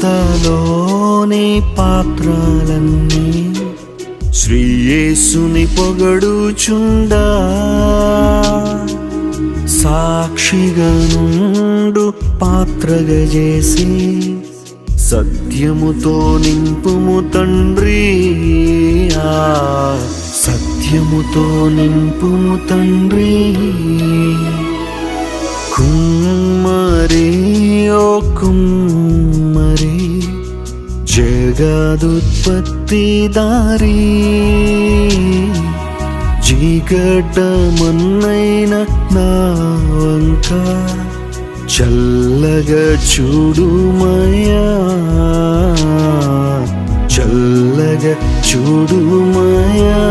సువార్తలోని పాత్రలన్నీ శ్రీ యేసుని పొగడుచుండా సాక్షిగా నుండు పాత్రగా చేసి సత్యముతో నింపుము తండ్రి, సత్యముతో నింపుము తండ్రి. కుమ్మరి ఓ కుమ్మరి జగదుత్పత్తి దారి, చీకటమన్నైన నా వంక చల్లగా చూడుమయ్యా, చల్లగా చూడుమయ్యా.